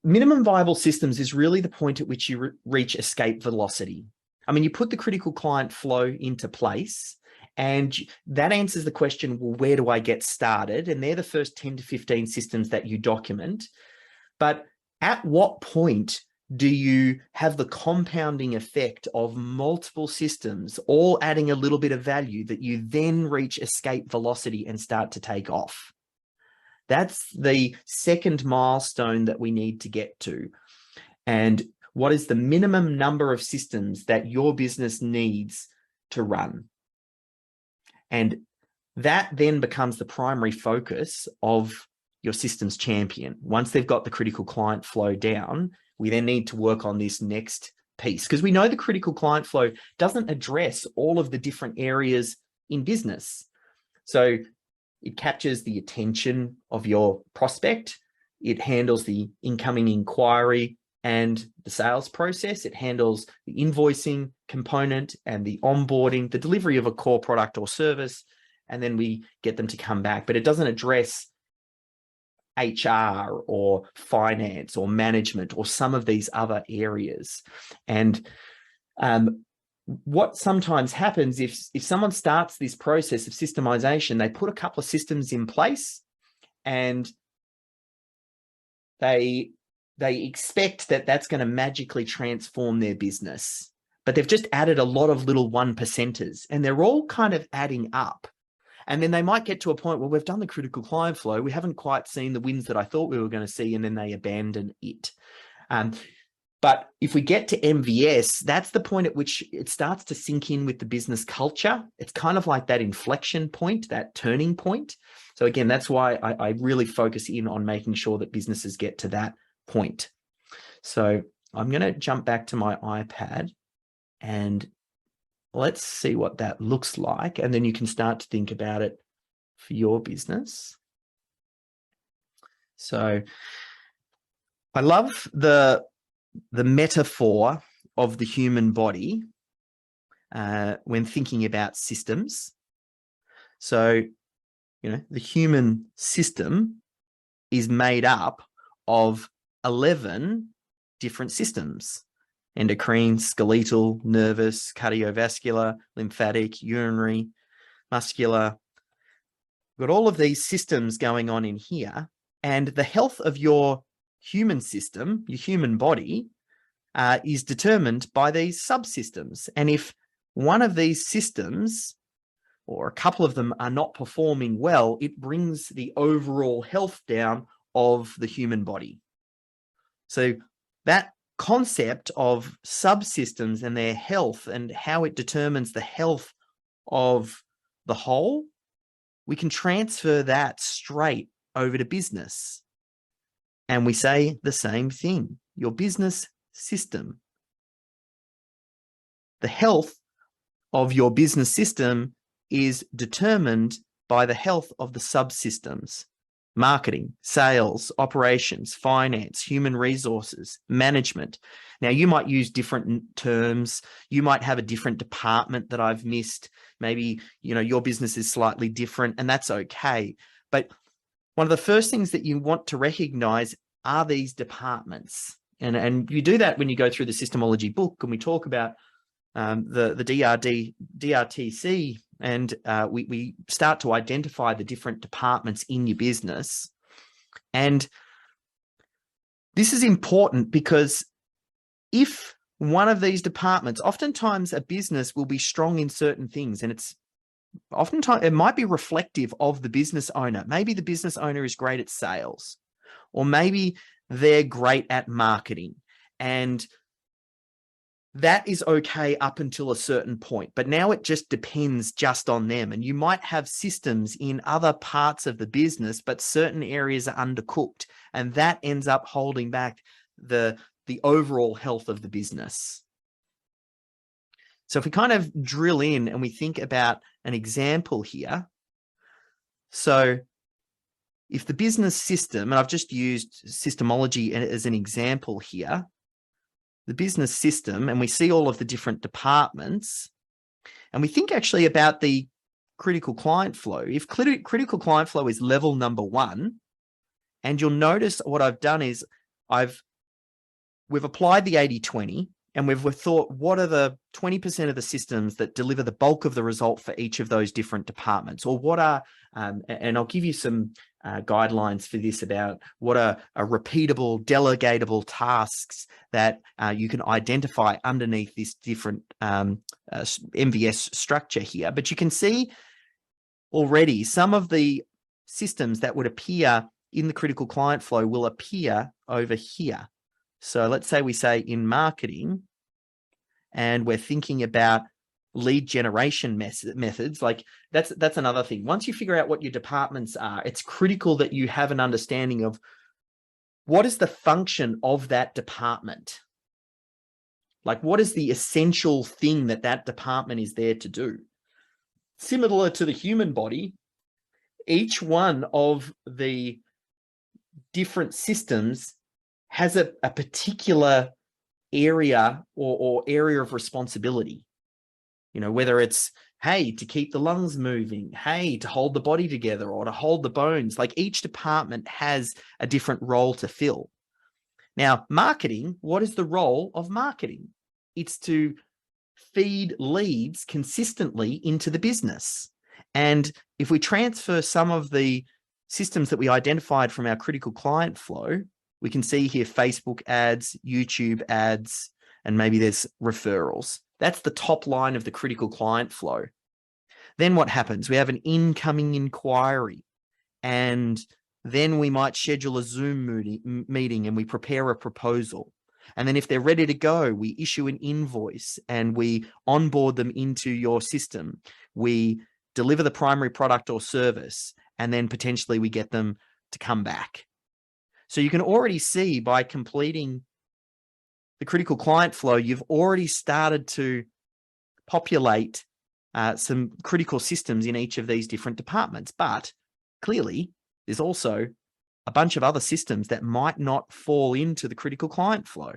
minimum viable systems is really the point at which you reach escape velocity. I mean, you put the critical client flow into place, and that answers the question, well, where do I get started? And they're the first 10 to 15 systems that you document. But at what point do you have the compounding effect of multiple systems all adding a little bit of value that you then reach escape velocity and start to take off? That's the second milestone that we need to get to. And what is the minimum number of systems that your business needs to run? And that then becomes the primary focus of your systems champion. Once they've got the critical client flow down, we then need to work on this next piece, because we know the critical client flow doesn't address all of the different areas in business. So it captures the attention of your prospect. It handles the incoming inquiry and the sales process. It handles the invoicing component and the onboarding, the delivery of a core product or service, and then we get them to come back. But it doesn't address HR or finance or management or some of these other areas. And what sometimes happens if someone starts this process of systemization, they put a couple of systems in place and they expect that that's going to magically transform their business, but they've just added a lot of little 1%ers and they're all kind of adding up. And then they might get to a point where we've done the critical client flow, we haven't quite seen the wins that I thought we were going to see, and then they abandon it. But if we get to MVS, that's the point at which it starts to sink in with the business culture. It's kind of like that inflection point, that turning point. So again, that's why I really focus in on making sure that businesses get to that point. So I'm going to jump back to my iPad and let's see what that looks like. And then you can start to think about it for your business. So I love the metaphor of the human body when thinking about systems. So, the human system is made up of 11 different systems: endocrine, skeletal, nervous, cardiovascular, lymphatic, urinary, muscular. We've got all of these systems going on in here, and the health of your human system, your human body, is determined by these subsystems. And if one of these systems or a couple of them are not performing well, it brings the overall health down of the human body. So that concept of subsystems and their health and how it determines the health of the whole, we can transfer that straight over to business. And we say the same thing: your business system. The health of your business system is determined by the health of the subsystems: marketing, sales, operations, finance, human resources, management. Now, you might use different terms. You might have a different department that I've missed. Maybe, your business is slightly different, and that's okay. But one of the first things that you want to recognize are these departments. And you do that when you go through the systemology book, and we talk about the DRTC, and we start to identify the different departments in your business. And this is important because if one of these departments, oftentimes a business will be strong in certain things, and oftentimes it might be reflective of the business owner. Maybe the business owner is great at sales, or maybe they're great at marketing, and that is okay up until a certain point. But now it just depends just on them. And you might have systems in other parts of the business, but certain areas are undercooked, and that ends up holding back the overall health of the business. So if we kind of drill in and we think about an example here. So if the business system, and I've just used systemology as an example here, the business system, and we see all of the different departments, and we think actually about the critical client flow. If critical client flow is level number 1, and you'll notice what I've done is I've we've applied the 80-20 and we've thought, what are the 20% of the systems that deliver the bulk of the result for each of those different departments? Or what are, and I'll give you some guidelines for this about what are repeatable, delegatable tasks that you can identify underneath this different MVS structure here. But you can see already some of the systems that would appear in the critical client flow will appear over here. So let's say we say in marketing, and we're thinking about lead generation methods. Like that's another thing. Once you figure out what your departments are, it's critical that you have an understanding of what is the function of that department. Like, what is the essential thing that that department is there to do? Similar to the human body, each one of the different systems has a particular area or area of responsibility. You know, whether it's, hey, to keep the lungs moving, hey, to hold the body together, or to hold the bones. Like, each department has a different role to fill. Now, marketing, what is the role of marketing? It's to feed leads consistently into the business. And if we transfer some of the systems that we identified from our critical client flow, we can see here Facebook ads, YouTube ads, and maybe there's referrals. That's the top line of the critical client flow. Then what happens? We have an incoming inquiry, and then we might schedule a Zoom meeting and we prepare a proposal. And then if they're ready to go, we issue an invoice and we onboard them into your system. We deliver the primary product or service, and then potentially we get them to come back. So you can already see, by completing the critical client flow, you've already started to populate some critical systems in each of these different departments. But clearly, there's also a bunch of other systems that might not fall into the critical client flow.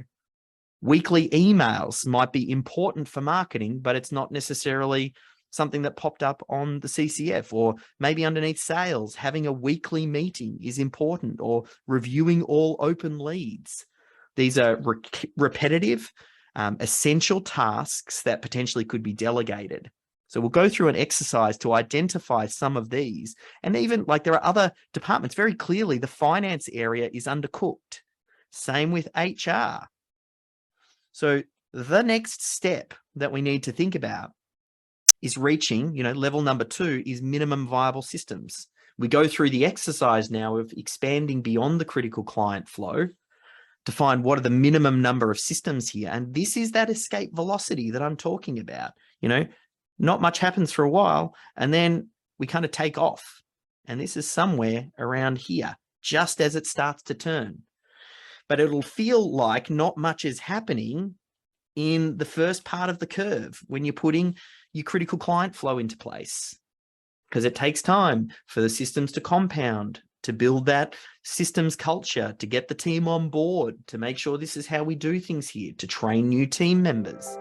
Weekly emails might be important for marketing, but it's not necessarily something that popped up on the CCF. Or maybe underneath sales, having a weekly meeting is important, or reviewing all open leads. These are repetitive, essential tasks that potentially could be delegated. So we'll go through an exercise to identify some of these. And even, like, there are other departments. Very clearly, the finance area is undercooked. Same with HR. So the next step that we need to think about is reaching, level number 2 is minimum viable systems. We go through the exercise now of expanding beyond the critical client flow to find what are the minimum number of systems here. And this is that escape velocity that I'm talking about. Not much happens for a while, and then we kind of take off. And this is somewhere around here, just as it starts to turn. But it'll feel like not much is happening in the first part of the curve when you're putting your critical client flow into place, because it takes time for the systems to compound, to build that systems culture, to get the team on board, to make sure this is how we do things here, to train new team members.